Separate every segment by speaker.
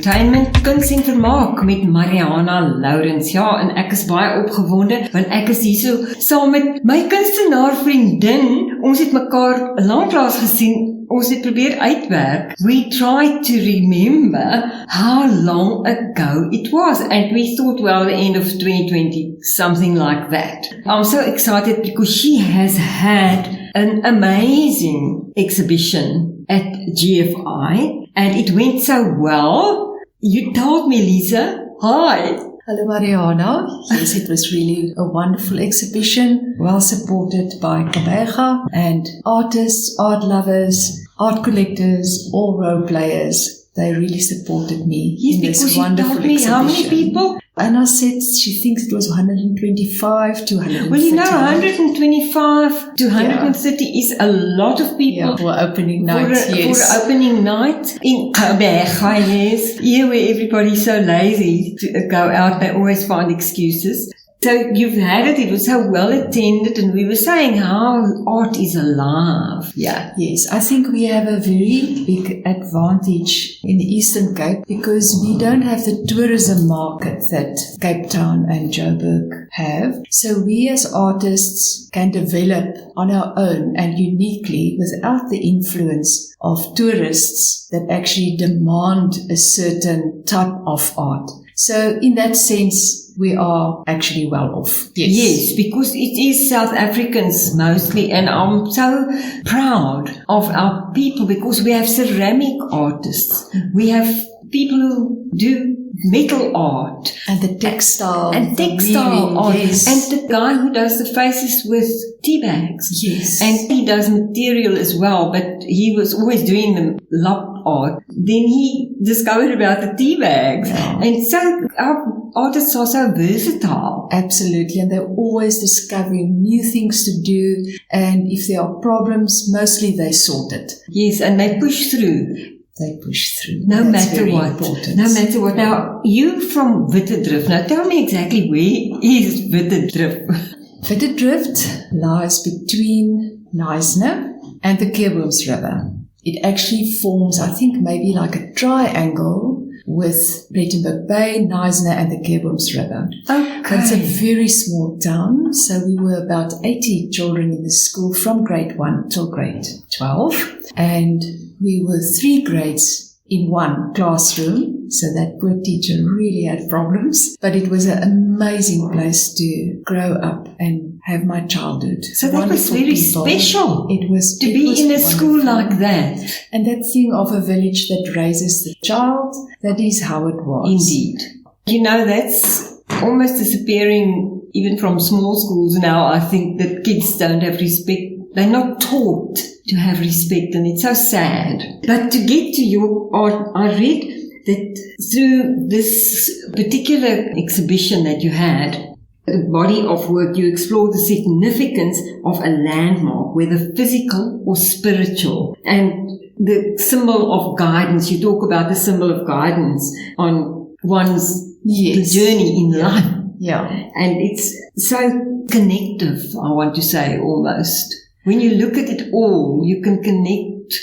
Speaker 1: Entertainment, Kuns en Vermaak met Marianah Lourens. Ja, en ek is baie opgewonde, want ek is hier so saam met my kunstenaar vriendin. Ons het mekaar lanklaas gesien. Ons het probeer uitwerk. We tried to remember how long ago it was, and we thought, well, the end of 2020, something like that. I'm so excited because she has had an amazing exhibition at GFI, and it went so well. You told me, Llise. Hi.
Speaker 2: Hello, Marianah. Yes, it was really a wonderful exhibition, well supported by Kabega and artists, art lovers, art collectors, all role players. They really supported me in this wonderful exhibition.
Speaker 1: How many people?
Speaker 2: Anna said she thinks it was 125 to 130.
Speaker 1: Well, 125 to 130 is a lot of people.
Speaker 2: Yeah, for opening night, yes.
Speaker 1: For opening night in Kabega, yes. Here where everybody's so lazy to go out, they always find excuses. So you've had it was so well attended, and we were saying how art is alive.
Speaker 2: Yeah, yes. I think we have a very big advantage in the Eastern Cape because we don't have the tourism market that Cape Town and Joburg have. So we as artists can develop on our own and uniquely without the influence of tourists that actually demand a certain type of art. So in that sense, we are actually well off.
Speaker 1: Yes, because it is South Africans mostly, and I'm so proud of our people because we have ceramic artists. We have people who do metal art.
Speaker 2: And the textile.
Speaker 1: And textile art.
Speaker 2: Yes.
Speaker 1: And the guy who does the faces with tea bags.
Speaker 2: Yes.
Speaker 1: And he does material as well, but he was always doing the lap art. Then he discovered about the tea bags.
Speaker 2: Yeah.
Speaker 1: And so our artists are so versatile.
Speaker 2: Absolutely. And they're always discovering new things to do. And if there are problems, mostly they sort it.
Speaker 1: Yes, and they push through.
Speaker 2: They push through.
Speaker 1: No
Speaker 2: That's
Speaker 1: matter
Speaker 2: very
Speaker 1: what.
Speaker 2: important.
Speaker 1: No matter what. Now, you from Witterdrift. Now, tell me exactly where is Witterdrift?
Speaker 2: Witterdrift lies between Llise and the Keerboom's River. It actually forms, I think, maybe like a triangle with Mandela Bay, Llise and the Keerboom's River.
Speaker 1: Okay.
Speaker 2: But it's a very small town, so we were about 80 children in the school from grade 1 till grade 12. And we were 3 grades in one classroom, so that poor teacher really had problems. But it was an amazing place to grow up and have my childhood.
Speaker 1: So that was very special.
Speaker 2: It was
Speaker 1: to be in a school like that.
Speaker 2: And that thing of a village that raises the child, that is how it was.
Speaker 1: Indeed. You know, that's almost disappearing even from small schools now. I think that kids don't have respect. They're not taught to have respect, and it's so sad. But to get to your art, I read that through this particular exhibition that you had, the body of work, you explore the significance of a landmark, whether physical or spiritual, and the symbol of guidance. You talk about the symbol of guidance on one's journey in life.
Speaker 2: Yeah.
Speaker 1: And it's so connective, I want to say, almost. When you look at it all, you can connect.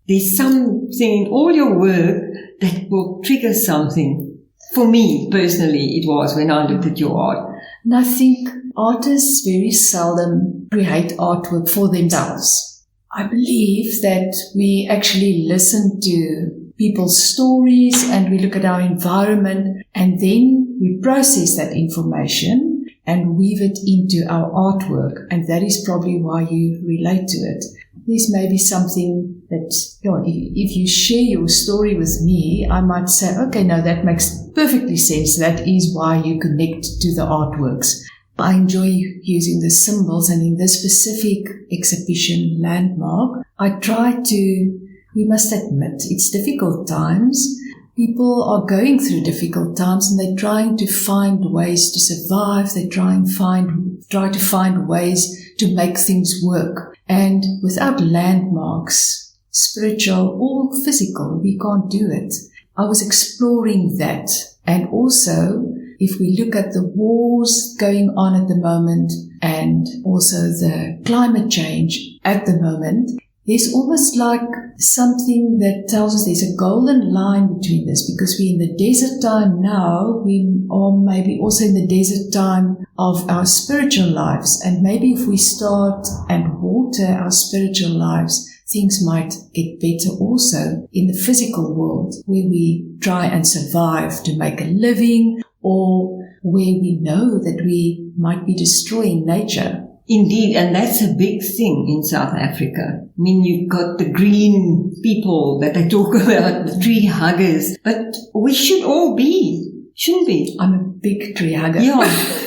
Speaker 1: There's something in all your work that will trigger something. For me, personally, it was when I looked at your art.
Speaker 2: And I think artists very seldom create artwork for themselves. I believe that we actually listen to people's stories and we look at our environment and then we process that information and weave it into our artwork. And that is probably why you relate to it. There's maybe something that, if you share your story with me, I might say, okay, no, that makes perfectly sense. That is why you connect to the artworks. I enjoy using the symbols, and in this specific exhibition landmark, I try to, we must admit, it's difficult times. People are going through difficult times and they're trying to find ways to survive. They try to find ways to make things work. And without landmarks, spiritual or physical, we can't do it. I was exploring that. And also, if we look at the wars going on at the moment and also the climate change at the moment, there's almost like something that tells us there's a golden line between this, because we're in the desert time now, we are maybe also in the desert time of our spiritual lives. And maybe if we start and water our spiritual lives, things might get better also in the physical world, where we try and survive to make a living, or where we know that we might be destroying nature.
Speaker 1: Indeed, and that's a big thing in South Africa. I mean, you've got the green people that they talk about, the tree huggers, but we should all be, shouldn't we?
Speaker 2: I'm a big tree hugger.
Speaker 1: Yeah,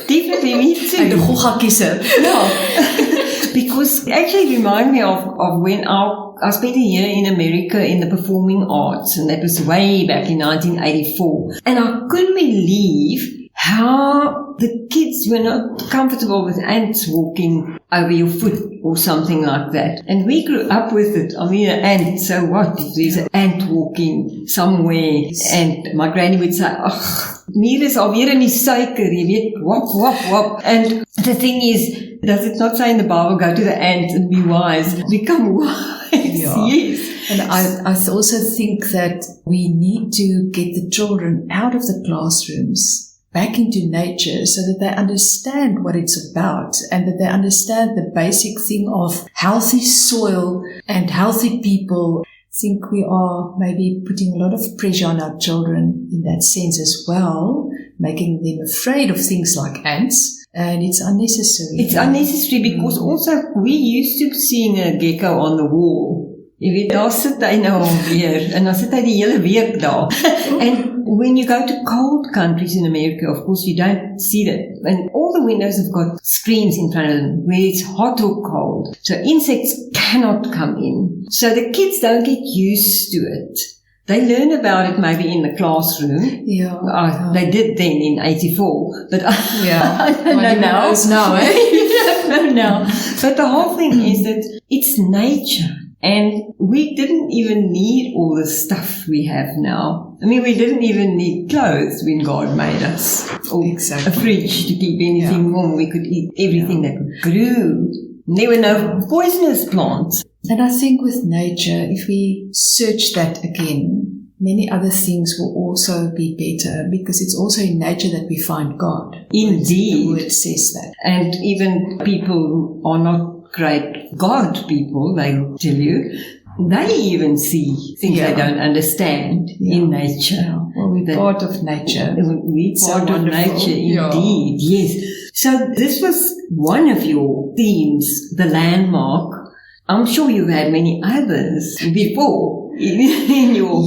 Speaker 1: definitely, me too.
Speaker 2: And
Speaker 1: Yeah, because it actually remind me of when I spent a year in America in the performing arts, and that was way back in 1984, and I couldn't believe how the kids were not comfortable with ants walking over your foot or something like that. And we grew up with it. I mean, an ant, so what? If there's an ant walking somewhere, and my granny would say, ach, hier is alweer in die suiker, jy weet, wop, wop, wop. And the thing is, does it not say in the Bible, go to the ant and be wise? Become wise,
Speaker 2: yeah.
Speaker 1: Yes.
Speaker 2: And I also think that we need to get the children out of the classrooms, back into nature, so that they understand what it's about, and that they understand the basic thing of healthy soil and healthy people. I think we are maybe putting a lot of pressure on our children in that sense as well, making them afraid of things like ants, and it's unnecessary.
Speaker 1: It's unnecessary because also we used to seeing a gecko on the wall. Jy weet, daar sit hy nou alweer, en dan sit hy die hele week daar. And when you go to cold countries in America, of course, you don't see that. And all the windows have got screens in front of them where it's hot or cold. So insects cannot come in. So the kids don't get used to it. They learn about it maybe in the classroom.
Speaker 2: Yeah.
Speaker 1: They did then in 84. But
Speaker 2: yeah.
Speaker 1: I don't know now.
Speaker 2: Now, eh?
Speaker 1: I don't know now. But the whole thing is that it's nature. And we didn't even need all the stuff we have now. I mean, we didn't even need clothes when God made us. Or
Speaker 2: exactly.
Speaker 1: A fridge to keep anything warm. We could eat everything that grew. There were no poisonous plants.
Speaker 2: And I think with nature, if we search that again, many other things will also be better, because it's also in nature that we find God.
Speaker 1: Indeed.
Speaker 2: The word says that.
Speaker 1: And even people who are not great God people, they will tell you, they even see things they don't understand in nature.
Speaker 2: Yeah. Well, we're part of nature.
Speaker 1: We're part of nature, indeed, yes. So this was one of your themes, the landmark. I'm sure you've had many others before in your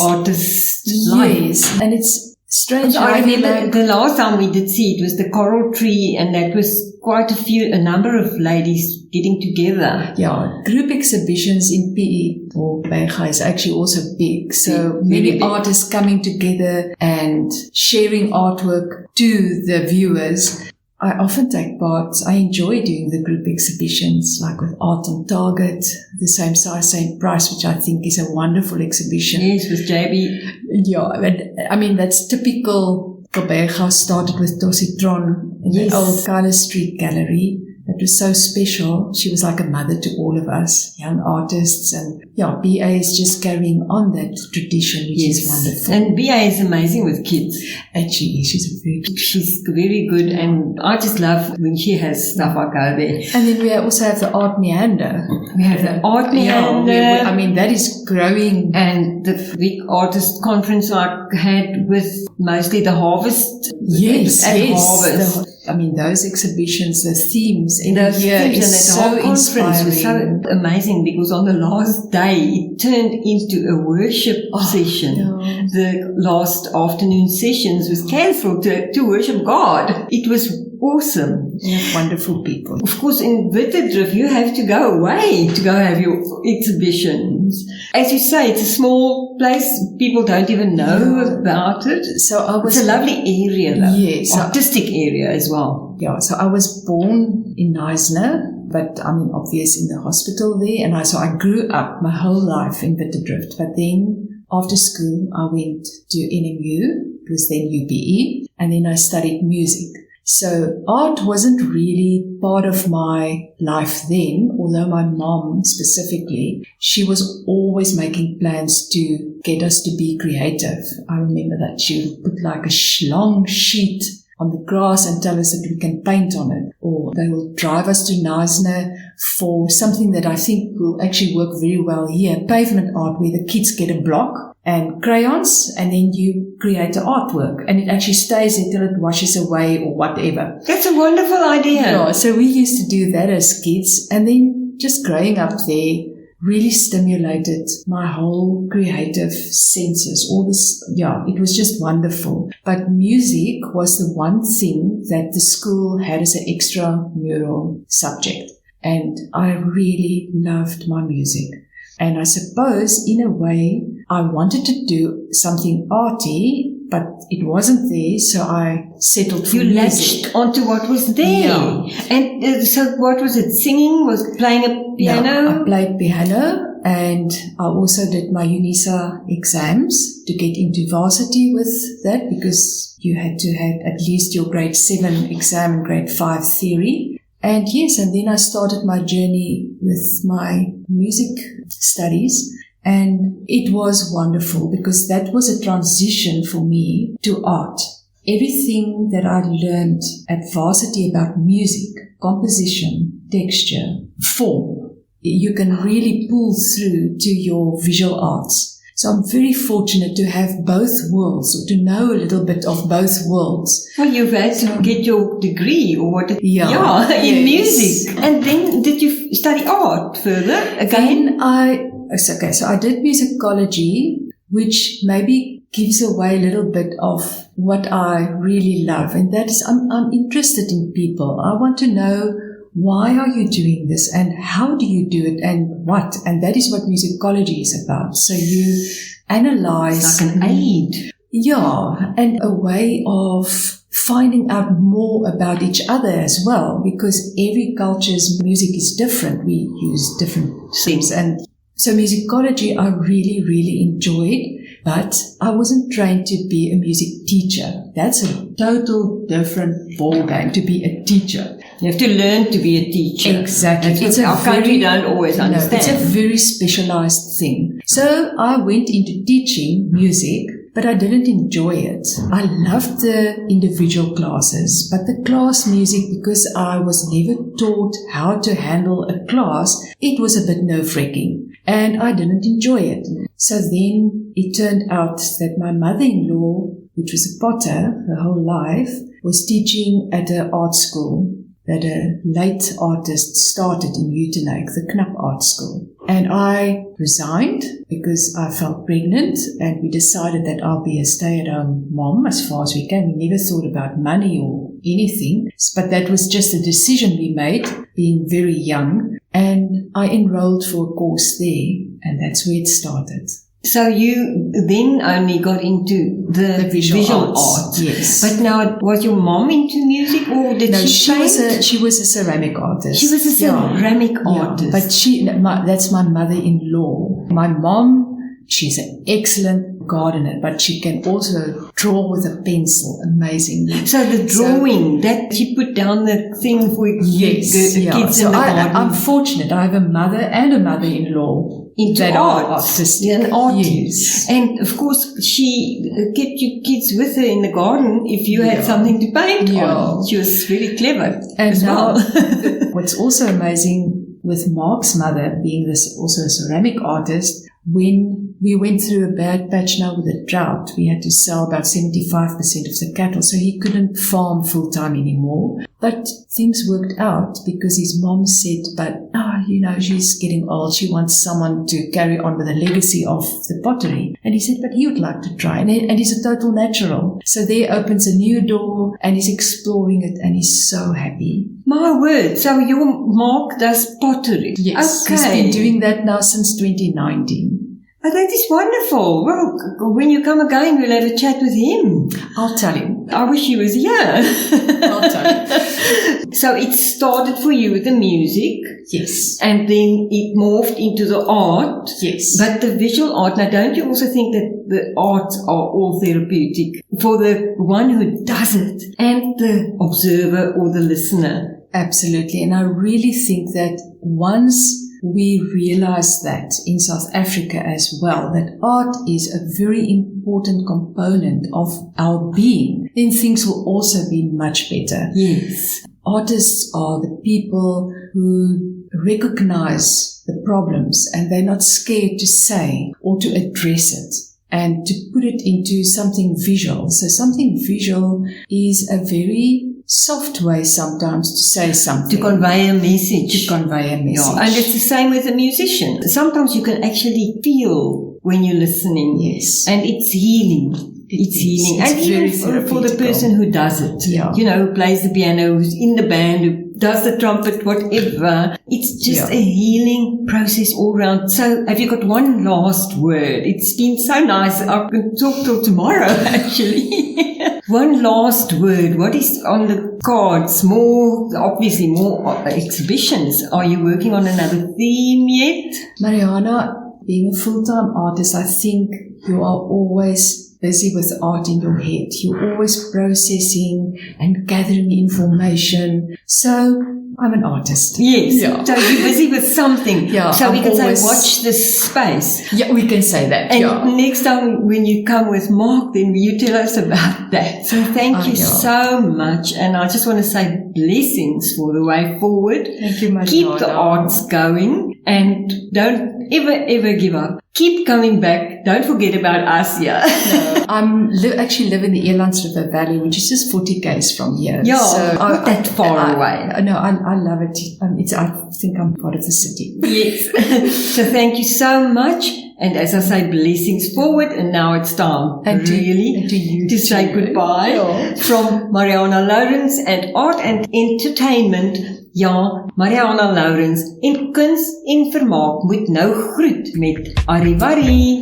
Speaker 1: artist life.
Speaker 2: Yes, and it's strange.
Speaker 1: I remember the last time we did see it was the coral tree, and that was quite a number of ladies getting together.
Speaker 2: Yeah, group exhibitions in PE or Bega is actually also big. So many artists coming together and sharing artwork to the viewers. I often take part. I enjoy doing the group exhibitions, like with Art on Target, the same size, same price, which I think is a wonderful exhibition.
Speaker 1: Yes, with JB.
Speaker 2: Yeah, I mean, that's typical. Gqeberha started with Dositron in the old Kyle Street Gallery. That was so special. She was like a mother to all of us, young artists. And BA is just carrying on that tradition, which is wonderful.
Speaker 1: And BA is amazing with kids.
Speaker 2: Actually, she's
Speaker 1: very good. And I just love when she has stuff, I go there.
Speaker 2: And then we also have the Art Meander.
Speaker 1: We have the Art Meander.
Speaker 2: I mean, that is growing.
Speaker 1: And the big artist conference I had with mostly the Harvest.
Speaker 2: Yes.
Speaker 1: Harvest.
Speaker 2: Those exhibitions, the themes
Speaker 1: in the year is so inspiring. Was so amazing, because on the last day it turned into a worship session. Yeah. The last afternoon sessions was cancelled to worship God. It was awesome.
Speaker 2: Yeah, wonderful people.
Speaker 1: Of course, in Witterdrift you have to go away to go have your exhibitions. As you say, it's a small place. People don't even know about it.
Speaker 2: So
Speaker 1: it's a lovely area, though.
Speaker 2: Yes.
Speaker 1: Artistic area as well.
Speaker 2: Yeah, so I was born in Knysna, but obvious in the hospital there. And so I grew up my whole life in Witterdrift. But then after school, I went to NMU. It was then UPE. And then I studied music. So art wasn't really part of my life then, although my mom specifically, she was always making plans to get us to be creative. I remember that she would put like a long sheet on the grass and tell us that we can paint on it. Or they will drive us to Knysna for something that I think will actually work very well here, pavement art, where the kids get a block and crayons, and then you create an artwork, and it actually stays there till it washes away or whatever.
Speaker 1: That's a wonderful idea.
Speaker 2: Yeah, so we used to do that as kids, and then just growing up there really stimulated my whole creative senses. All this, it was just wonderful. But music was the one thing that the school had as an extramural subject, and I really loved my music. And I suppose, in a way, I wanted to do something arty, but it wasn't there, so I settled for music.
Speaker 1: You latched onto what was there.
Speaker 2: Yeah.
Speaker 1: And so what was it? Singing? Was playing a piano?
Speaker 2: No, I played piano, and I also did my UNISA exams to get into varsity with that, because you had to have at least your grade 7 exam and grade 5 theory. And yes, and then I started my journey with my music studies, and it was wonderful because that was a transition for me to art. Everything that I learned at varsity about music, composition, texture, form, you can really pull through to your visual arts. So I'm very fortunate to have both worlds, or to know a little bit of both worlds.
Speaker 1: Well, you've had to get your degree or what?
Speaker 2: Yeah,
Speaker 1: in music. And then did you study art further again?
Speaker 2: So I did musicology, which maybe gives away a little bit of what I really love. And that is, I'm interested in people. I want to know, why are you doing this, and how do you do it, and what? And that is what musicology is about. So you analyze.
Speaker 1: It's like an aid.
Speaker 2: Yeah, and a way of finding out more about each other as well, because every culture's music is different. We use different things. And so musicology I really, really enjoyed. But I wasn't trained to be a music teacher. That's a total different ballgame, to be a teacher.
Speaker 1: You have to learn to be a teacher.
Speaker 2: Exactly.
Speaker 1: It's our country don't always understand.
Speaker 2: It's a very specialized thing. So I went into teaching music, but I didn't enjoy it. I loved the individual classes, but the class music, because I was never taught how to handle a class, it was a bit nerve-wracking, and I didn't enjoy it. So then it turned out that my mother-in-law, which was a potter her whole life, was teaching at an art school that a late artist started in Uitenhage, the Knap Art School. And I resigned because I felt pregnant, and we decided that I'll be a stay-at-home mom as far as we can. We never thought about money or anything, but that was just a decision we made, being very young. And I enrolled for a course there, and that's where it started.
Speaker 1: So you then only got into the visual art.
Speaker 2: Yes.
Speaker 1: But now, was your mom into music, or did she paint?
Speaker 2: She was a ceramic artist.
Speaker 1: She was a ceramic artist.
Speaker 2: But that's my mother-in-law. My mom, she's an excellent gardener, but she can also draw with a pencil amazingly.
Speaker 1: So the drawing, that she put down the thing for kids in the garden.
Speaker 2: I'm fortunate. I have a mother and a mother-in-law
Speaker 1: into
Speaker 2: art.
Speaker 1: Artistic. An artist. Yes. And of course, she kept you kids with her in the garden if you had something to paint on. She was really clever as well.
Speaker 2: What's also amazing with Mark's mother, being also a ceramic artist, when we went through a bad patch now with a drought, we had to sell about 75% of the cattle, so he couldn't farm full-time anymore. But things worked out because his mom said, she's getting old. She wants someone to carry on with the legacy of the pottery. And he said, but he would like to try. And he's a total natural. So there opens a new door, and he's exploring it, and he's so happy.
Speaker 1: My word. So your Mark does pottery.
Speaker 2: Yes.
Speaker 1: Okay.
Speaker 2: He's been doing that now since 2019.
Speaker 1: Oh, that is wonderful. Well, when you come again, we'll have a chat with him.
Speaker 2: I'll tell him.
Speaker 1: I wish he was here.
Speaker 2: Well done.
Speaker 1: So it started for you with the music.
Speaker 2: Yes.
Speaker 1: And then it morphed into the art.
Speaker 2: Yes.
Speaker 1: But the visual art, now don't you also think that the arts are all therapeutic for the one who does it and the observer or the listener?
Speaker 2: Absolutely. And I really think that once we realize that in South Africa as well, that art is a very important component of our being, then things will also be much better.
Speaker 1: Yes.
Speaker 2: Artists are the people who recognize the problems and they're not scared to say or to address it and to put it into something visual. So something visual is a very soft way sometimes to say something.
Speaker 1: To convey a message.
Speaker 2: To convey a message.
Speaker 1: Yeah, and it's the same with a musician. Sometimes you can actually feel when you're listening.
Speaker 2: Yes.
Speaker 1: And it's healing. It's healing.
Speaker 2: It's
Speaker 1: and
Speaker 2: very
Speaker 1: even for the person who does it.
Speaker 2: Yeah.
Speaker 1: You know, who plays the piano, who's in the band, who does the trumpet, whatever. It's just a healing process all around. So have you got one last word? It's been so nice. I can talk till tomorrow, actually. One last word. What is on the cards? Obviously more exhibitions. Are you working on another theme yet?
Speaker 2: Marianah, being a full-time artist, I think you are always busy with art in your head. You're always processing and gathering information. So I'm an artist.
Speaker 1: Yes.
Speaker 2: Yeah.
Speaker 1: So you're busy with something.
Speaker 2: Yeah.
Speaker 1: So we
Speaker 2: I'm
Speaker 1: can
Speaker 2: always
Speaker 1: say, watch this space.
Speaker 2: Yeah, we can say that.
Speaker 1: And next time when you come with Mark, then you tell us about that. So thank you so much. And I just want to say blessings for the way forward.
Speaker 2: Thank you, Marianah.
Speaker 1: Keep the arts going and don't ever give up. Keep coming back. Don't forget about us here.
Speaker 2: No, I actually live in the Elands River Valley, which is just 40 km from here.
Speaker 1: Yeah,
Speaker 2: so
Speaker 1: not that far away.
Speaker 2: No, I love it. I think I'm part of the city.
Speaker 1: Yes. So thank you so much. And as I say, blessings forward. And now it's time to say goodbye from Marianah Lourens and Art and Entertainment. Ja, Marianah Lourens en Kuns en Vermaak moet nou groet met Arrivederci.